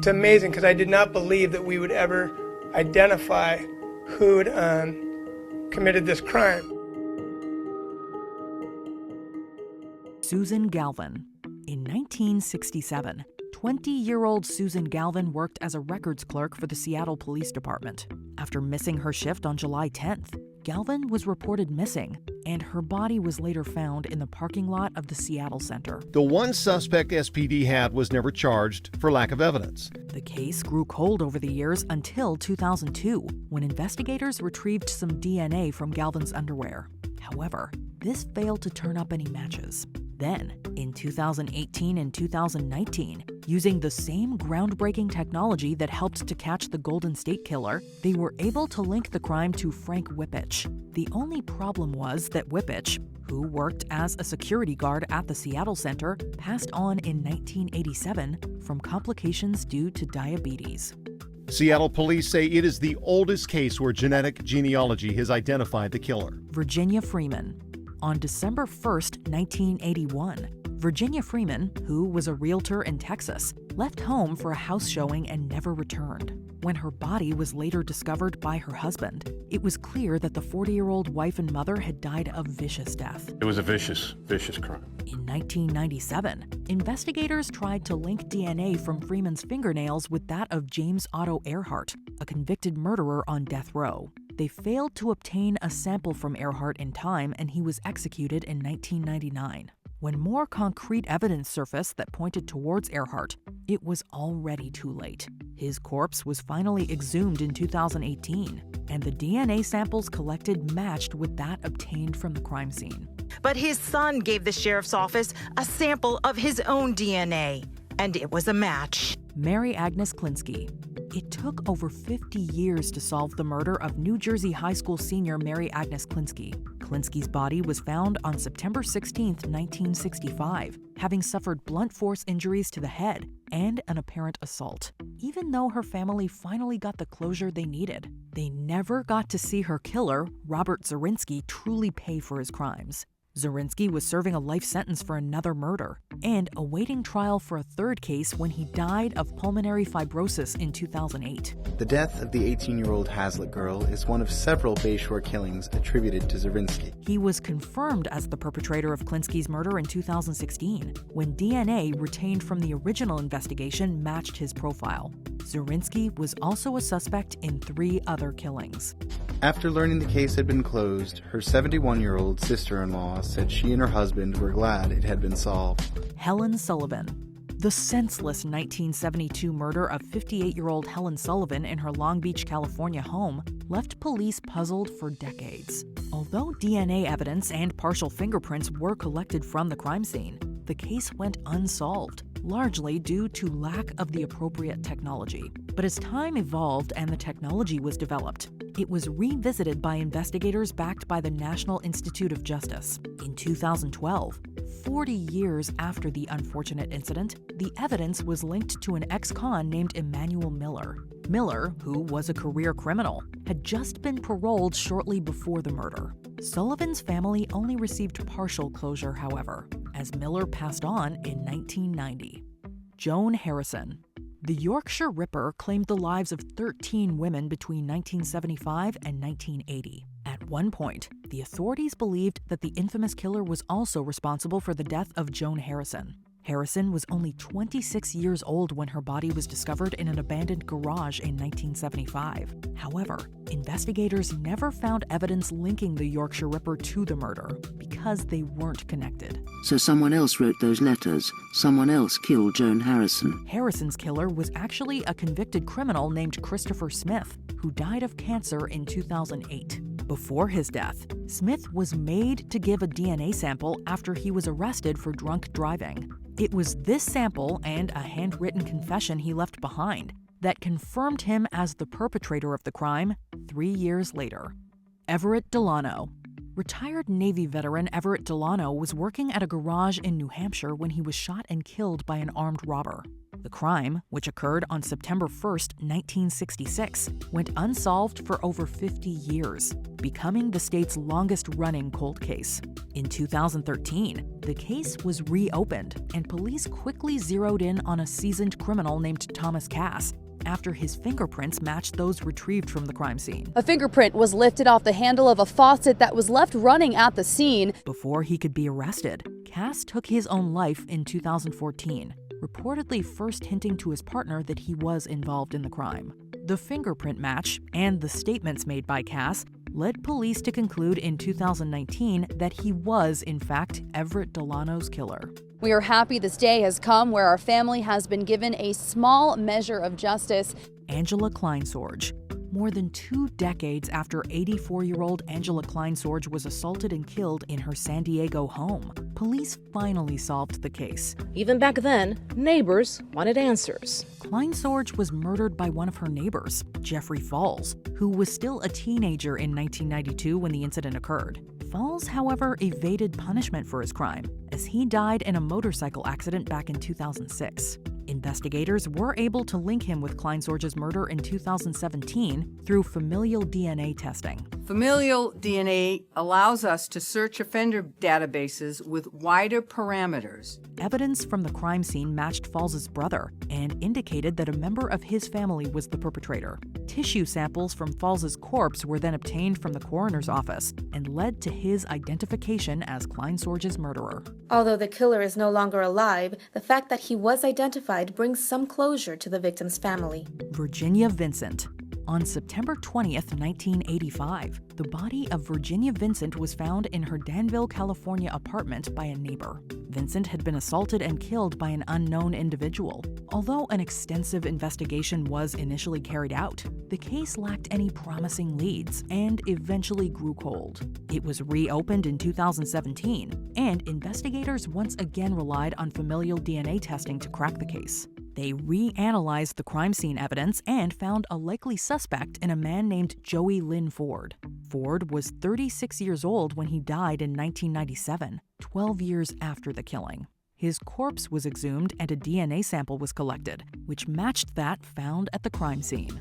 It's amazing because I did not believe that we would ever identify who had committed this crime. Susan Galvin. In 1967, 20-year-old Susan Galvin worked as a records clerk for the Seattle Police Department. After missing her shift on July 10th, Galvin was reported missing, and her body was later found in the parking lot of the Seattle Center. The one suspect SPD had was never charged for lack of evidence. The case grew cold over the years until 2002, when investigators retrieved some DNA from Galvin's underwear. However, this failed to turn up any matches. Then, in 2018 and 2019, using the same groundbreaking technology that helped to catch the Golden State Killer, they were able to link the crime to Frank Whippich. The only problem was that Whippich, who worked as a security guard at the Seattle Center, passed on in 1987 from complications due to diabetes. Seattle police say it is the oldest case where genetic genealogy has identified the killer. Virginia Freeman. On December 1st, 1981, Virginia Freeman, who was a realtor in Texas, left home for a house showing and never returned. When her body was later discovered by her husband, it was clear that the 40-year-old wife and mother had died a vicious death. It was a vicious crime. In 1997, investigators tried to link DNA from Freeman's fingernails with that of James Otto Earhart, a convicted murderer on death row. They failed to obtain a sample from Earhart in time, and he was executed in 1999. When more concrete evidence surfaced that pointed towards Earhart, it was already too late. His corpse was finally exhumed in 2018, and the DNA samples collected matched with that obtained from the crime scene. But his son gave the sheriff's office a sample of his own DNA, and it was a match. Mary Agnes Klinsky. It took over 50 years to solve the murder of New Jersey high school senior Mary Agnes Klinsky. Klinsky's body was found on September 16, 1965, having suffered blunt force injuries to the head and an apparent assault. Even though her family finally got the closure they needed, they never got to see her killer, Robert Zirinsky, truly pay for his crimes. Zirinsky was serving a life sentence for another murder and awaiting trial for a third case when he died of pulmonary fibrosis in 2008. The death of the 18-year-old Hazlitt girl is one of several Bayshore killings attributed to Zirinsky. He was confirmed as the perpetrator of Klinsky's murder in 2016, when DNA retained from the original investigation matched his profile. Zirinsky was also a suspect in 3 other killings. After learning the case had been closed, her 71-year-old sister-in-law said she and her husband were glad it had been solved. Helen Sullivan. The senseless 1972 murder of 58-year-old Helen Sullivan in her Long Beach, California home left police puzzled for decades. Although DNA evidence and partial fingerprints were collected from the crime scene, the case went unsolved, largely due to lack of the appropriate technology. But as time evolved and the technology was developed, it was revisited by investigators backed by the National Institute of Justice. In 2012, 40 years after the unfortunate incident, the evidence was linked to an ex-con named Emmanuel Miller. Miller, who was a career criminal, had just been paroled shortly before the murder. Sullivan's family only received partial closure, however, as Miller passed on in 1990. Joan Harrison. The Yorkshire Ripper claimed the lives of 13 women between 1975 and 1980. At one point, the authorities believed that the infamous killer was also responsible for the death of Joan Harrison. Harrison was only 26 years old when her body was discovered in an abandoned garage in 1975. However, investigators never found evidence linking the Yorkshire Ripper to the murder because they weren't connected. So someone else wrote those letters. Someone else killed Joan Harrison. Harrison's killer was actually a convicted criminal named Christopher Smith, who died of cancer in 2008. Before his death, Smith was made to give a DNA sample after he was arrested for drunk driving. It was this sample and a handwritten confession he left behind that confirmed him as the perpetrator of the crime 3 years later. Everett Delano. Retired Navy veteran Everett Delano was working at a garage in New Hampshire when he was shot and killed by an armed robber. The crime, which occurred on September 1st, 1966, went unsolved for over 50 years, becoming the state's longest-running cold case. In 2013, the case was reopened, and police quickly zeroed in on a seasoned criminal named Thomas Cass after his fingerprints matched those retrieved from the crime scene. A fingerprint was lifted off the handle of a faucet that was left running at the scene. Before he could be arrested, Cass took his own life in 2014, reportedly first hinting to his partner that he was involved in the crime. The fingerprint match and the statements made by Cass led police to conclude in 2019 that he was, in fact, Everett Delano's killer. We are happy this day has come where our family has been given a small measure of justice. Angela Kleinsorge. More than 2 decades after 84-year-old Angela Kleinsorge was assaulted and killed in her San Diego home, police finally solved the case. Even back then, neighbors wanted answers. Kleinsorge was murdered by one of her neighbors, Jeffrey Falls, who was still a teenager in 1992 when the incident occurred. Falls, however, evaded punishment for his crime, as he died in a motorcycle accident back in 2006. Investigators were able to link him with Kleinsorge's murder in 2017 through familial DNA testing. Familial DNA allows us to search offender databases with wider parameters. Evidence from the crime scene matched Falls' brother and indicated that a member of his family was the perpetrator. Tissue samples from Falls' corpse were then obtained from the coroner's office and led to his identification as Kleinsorge's murderer. Although the killer is no longer alive, the fact that he was identified brings some closure to the victim's family. Virginia Vincent. On September 20th, 1985, the body of Virginia Vincent was found in her Danville, California apartment by a neighbor. Vincent had been assaulted and killed by an unknown individual. Although an extensive investigation was initially carried out, the case lacked any promising leads and eventually grew cold. It was reopened in 2017, and investigators once again relied on familial DNA testing to crack the case. They reanalyzed the crime scene evidence and found a likely suspect in a man named Joey Lynn Ford. Ford was 36 years old when he died in 1997, 12 years after the killing. His corpse was exhumed and a DNA sample was collected, which matched that found at the crime scene.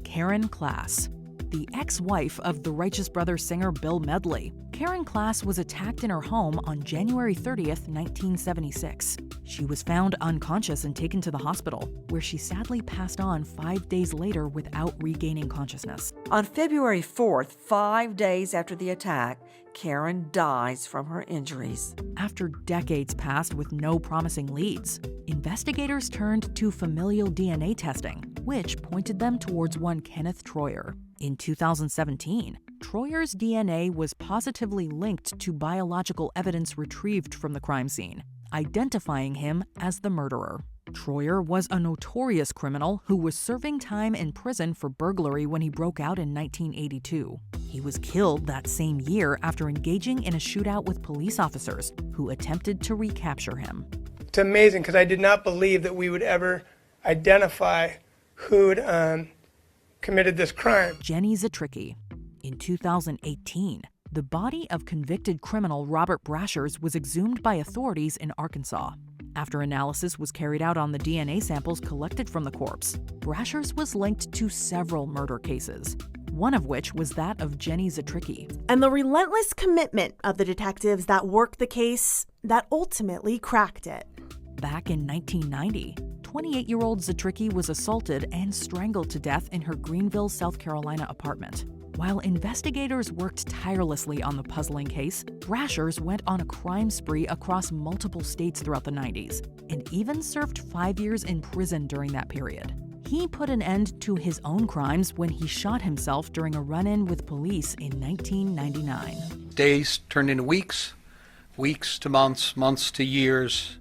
Karen Klass. The ex-wife of the Righteous Brothers singer Bill Medley, Karen Klass was attacked in her home on January 30th, 1976. She was found unconscious and taken to the hospital, where she sadly passed on 5 days later without regaining consciousness. On February 4th, 5 days after the attack, Karen dies from her injuries. After decades passed with no promising leads, investigators turned to familial DNA testing, which pointed them towards one Kenneth Troyer. In 2017, Troyer's DNA was positively linked to biological evidence retrieved from the crime scene, identifying him as the murderer. Troyer was a notorious criminal who was serving time in prison for burglary when he broke out in 1982. He was killed that same year after engaging in a shootout with police officers who attempted to recapture him. It's amazing because I did not believe that we would ever identify who'd committed this crime. Jenny Zatricki. In 2018, the body of convicted criminal Robert Brashers was exhumed by authorities in Arkansas. After analysis was carried out on the DNA samples collected from the corpse, Brashers was linked to several murder cases, one of which was that of Jenny Zatricki. And the relentless commitment of the detectives that worked the case that ultimately cracked it. Back in 1990, 28-year-old Zatricki was assaulted and strangled to death in her Greenville, South Carolina apartment. While investigators worked tirelessly on the puzzling case, Brashers went on a crime spree across multiple states throughout the 90s and even served 5 years in prison during that period. He put an end to his own crimes when he shot himself during a run-in with police in 1999. Days turned into weeks, weeks to months, months to years.